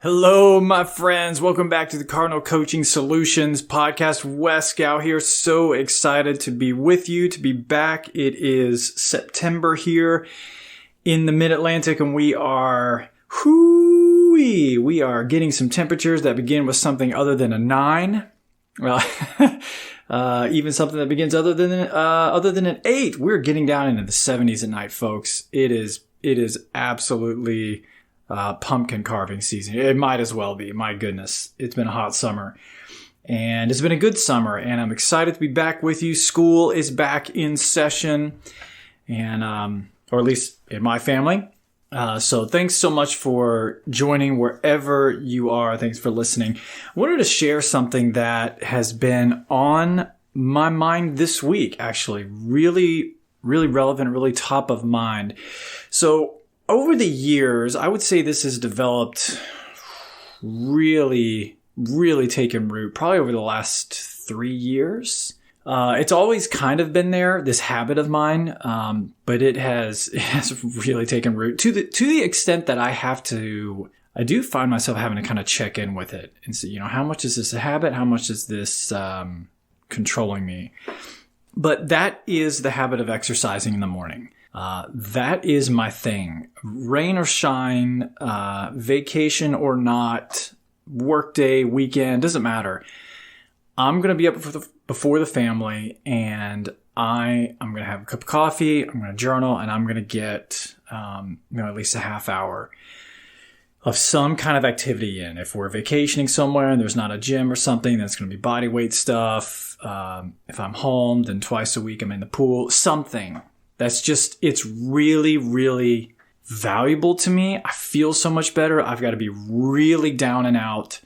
Hello, my friends. Welcome back to the Cardinal Coaching Solutions podcast. Wes Gow here. So excited to be with you, to be back. It is September here in the Mid-Atlantic, and we are getting some temperatures that begin with something other than a 9. Well, even something that begins other than an 8. We're getting down into the 70s at night, folks. It is absolutely pumpkin carving season. It might as well be. My goodness. It's been a hot summer. And it's been a good summer. And I'm excited to be back with you. School is back in session. And, or at least in my family. So thanks so much for joining wherever you are. Thanks for listening. I wanted to share something that has been on my mind this week, actually. Really, really relevant, really top of mind. So over the years, I would say this has developed really, really taken root, probably over the last 3 years. It's always kind of been there, this habit of mine, but it has really taken root to the extent that I do find myself having to kind of check in with it and see, how much is this a habit? How much is this controlling me? But that is the habit of exercising in the morning. That is my thing. Rain or shine, vacation or not, workday, weekend, doesn't matter. I'm going to be up before the family, and I'm going to have a cup of coffee, I'm going to journal, and I'm going to get, at least a half hour of some kind of activity in. If we're vacationing somewhere and there's not a gym or something, that's going to be body weight stuff. If I'm home, then twice a week I'm in the pool, something. It's really, really valuable to me. I feel so much better. I've got to be really down and out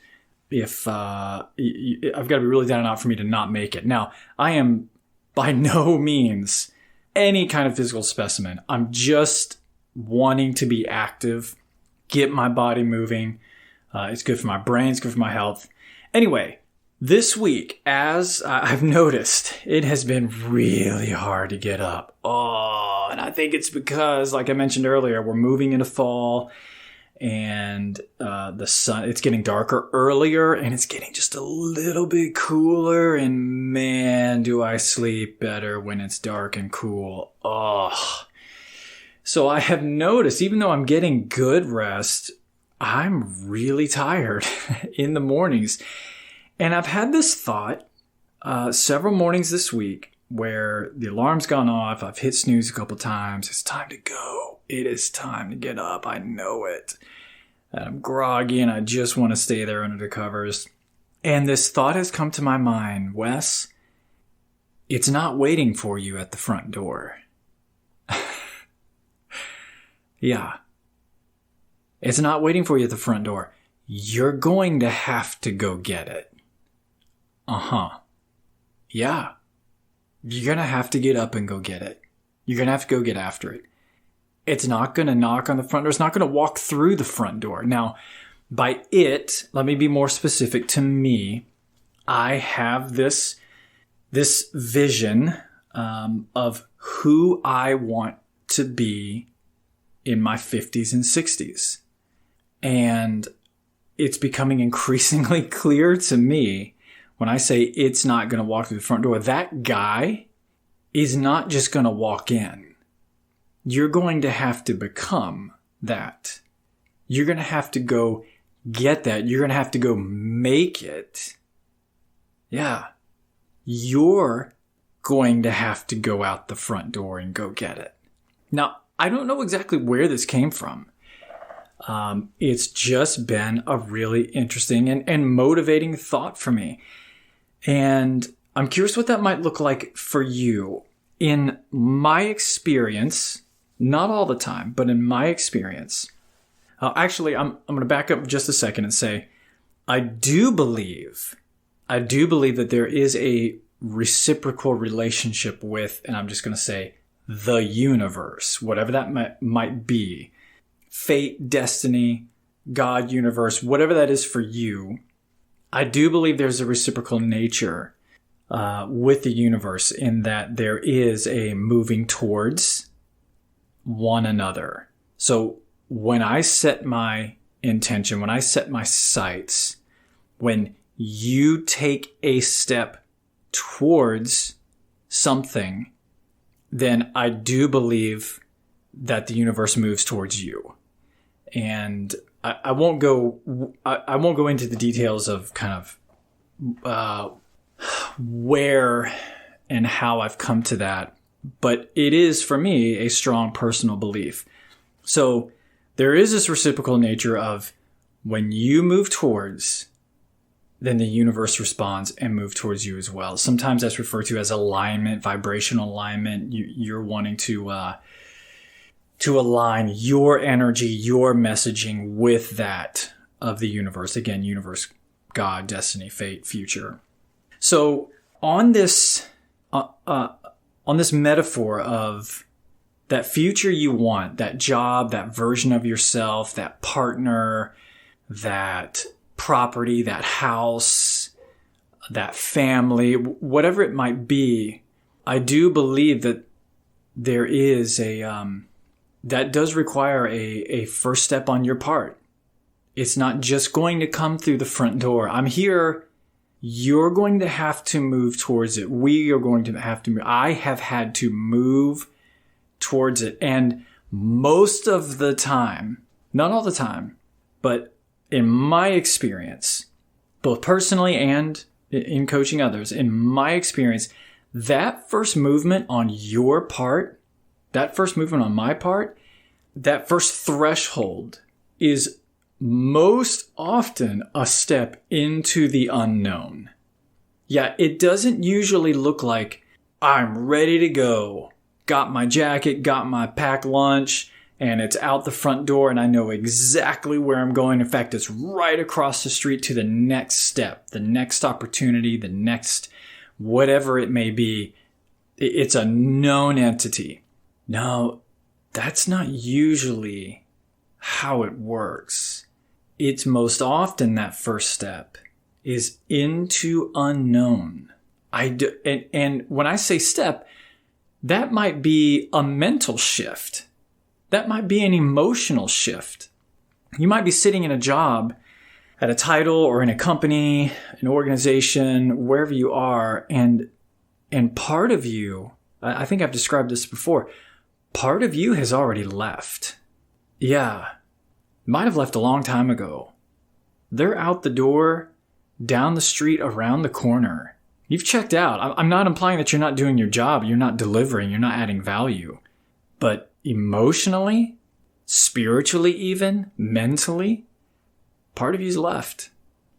I've got to be really down and out for me to not make it. Now, I am by no means any kind of physical specimen. I'm just wanting to be active, get my body moving. It's good for my brain. It's good for my health. Anyway, this week, as I've noticed, it has been really hard to get up. Oh, and I think it's because, like I mentioned earlier, we're moving into fall. And the sun, it's getting darker earlier, and it's getting just a little bit cooler. And man, do I sleep better when it's dark and cool. Oh. So I have noticed, even though I'm getting good rest, I'm really tired in the mornings. And I've had this thought several mornings this week where the alarm's gone off. I've hit snooze a couple times. It's time to go. It is time to get up. I know it. And I'm groggy and I just want to stay there under the covers. And this thought has come to my mind. Wes, it's not waiting for you at the front door. Yeah. It's not waiting for you at the front door. You're going to have to go get it. Uh-huh. Yeah. You're going to have to get up and go get it. You're going to have to go get after it. It's not going to knock on the front door. It's not going to walk through the front door. Now, by it, let me be more specific to me. I have this vision of who I want to be in my 50s and 60s. And it's becoming increasingly clear to me when I say it's not going to walk through the front door. That guy is not just going to walk in. You're going to have to become that. You're going to have to go get that. You're going to have to go make it. Yeah. You're going to have to go out the front door and go get it. Now, I don't know exactly where this came from. It's just been a really interesting and motivating thought for me. And I'm curious what that might look like for you. In my experience, not all the time, but in my experience, actually, I'm going to back up just a second and say, I do believe that there is a reciprocal relationship with, and I'm just going to say, the universe, whatever that might be, fate, destiny, God, universe, whatever that is for you. I do believe there's a reciprocal nature with the universe in that there is a moving towards one another. So when I set my intention, when I set my sights, when you take a step towards something, then I do believe that the universe moves towards you. And I won't go into the details of kind of where and how I've come to that, but it is for me a strong personal belief. So there is this reciprocal nature of when you move towards, then the universe responds and move towards you as well. Sometimes that's referred to as alignment, vibrational alignment. You're wanting to align your energy, your messaging with that of the universe. Again, universe, God, destiny, fate, future. So on this metaphor of that future you want, that job, that version of yourself, that partner, that property, that house, that family, whatever it might be, I do believe that there is that does require a first step on your part. It's not just going to come through the front door. I'm here. You're going to have to move towards it. We are going to have to move. I have had to move towards it. And most of the time, not all the time, but in my experience, both personally and in coaching others, in my experience, that first movement on your part, that first movement on my part, that first threshold is most often a step into the unknown. Yeah, it doesn't usually look like I'm ready to go. Got my jacket, got my packed lunch, and it's out the front door and I know exactly where I'm going. In fact, it's right across the street to the next step, the next opportunity, the next whatever it may be. It's a known entity. No, that's not usually how it works. It's most often that first step is into unknown. And when I say step, that might be a mental shift. That might be an emotional shift. You might be sitting in a job at a title or in a company, an organization, wherever you are, and part of you, I think I've described this before, part of you has already left. Yeah, might have left a long time ago. They're out the door, down the street, around the corner. You've checked out. I'm not implying that you're not doing your job. You're not delivering. You're not adding value. But emotionally, spiritually even, mentally, part of you's left.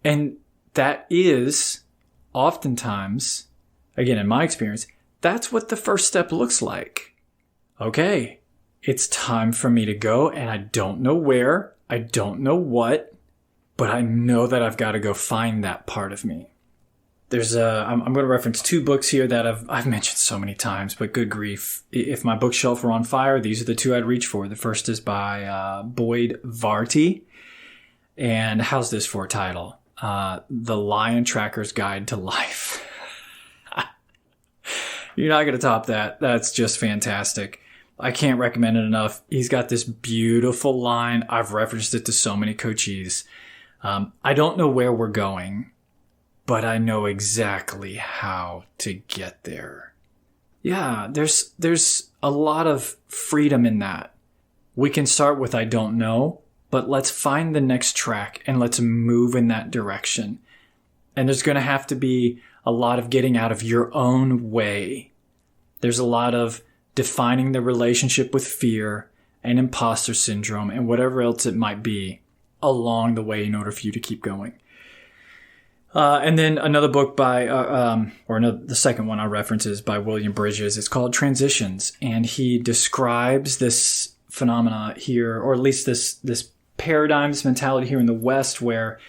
And that is oftentimes, again, in my experience, that's what the first step looks like. Okay, it's time for me to go, and I don't know where, I don't know what, but I know that I've got to go find that part of me. I'm going to reference two books here that I've mentioned so many times, but good grief. If my bookshelf were on fire, these are the two I'd reach for. The first is by Boyd Varty. And how's this for a title? The Lion Tracker's Guide to Life. You're not going to top that. That's just fantastic. I can't recommend it enough. He's got this beautiful line. I've referenced it to so many coachees. I don't know where we're going, but I know exactly how to get there. Yeah, there's a lot of freedom in that. We can start with I don't know, but let's find the next track and let's move in that direction. And there's going to have to be a lot of getting out of your own way. There's a lot of defining the relationship with fear and imposter syndrome and whatever else it might be along the way in order for you to keep going. And then another book by, the second one I reference is by William Bridges. It's called Transitions. And he describes this phenomena here, or at least this paradigm, this mentality here in the West where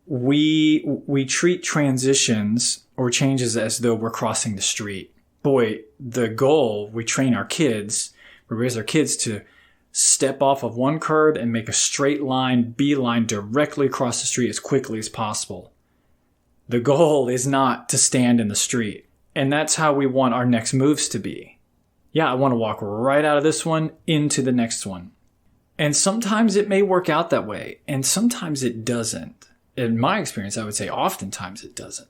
we treat transitions or changes as though we're crossing the street. Boy, the goal, we train our kids, we raise our kids to step off of one curb and make a straight line, beeline directly across the street as quickly as possible. The goal is not to stand in the street. And that's how we want our next moves to be. Yeah, I want to walk right out of this one into the next one. And sometimes it may work out that way, and sometimes it doesn't. In my experience, I would say oftentimes it doesn't.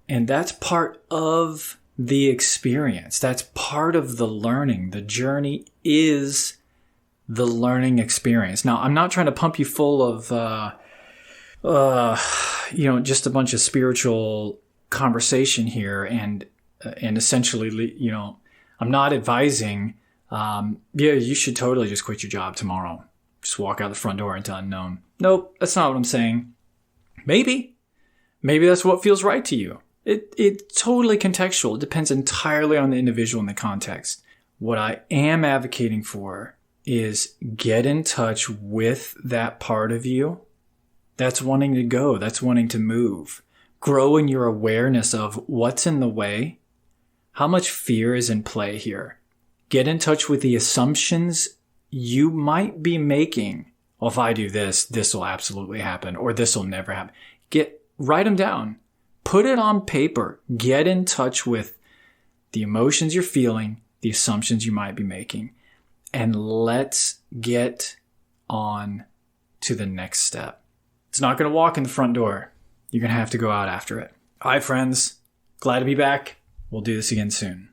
And that's part of the experience. That's part of the learning. The journey is the learning experience. Now, I'm not trying to pump you full of, just a bunch of spiritual conversation here, and essentially, I'm not advising, you should totally just quit your job tomorrow. Just walk out the front door into unknown. Nope, that's not what I'm saying. Maybe that's what feels right to you. It's totally contextual. It depends entirely on the individual and the context. What I am advocating for is get in touch with that part of you that's wanting to go, that's wanting to move. Grow in your awareness of what's in the way, how much fear is in play here. Get in touch with the assumptions you might be making. Well, if I do this, this will absolutely happen, or this will never happen. Write them down. Put it on paper. Get in touch with the emotions you're feeling, the assumptions you might be making, and let's get on to the next step. It's not going to walk in the front door. You're going to have to go out after it. All right, friends. Glad to be back. We'll do this again soon.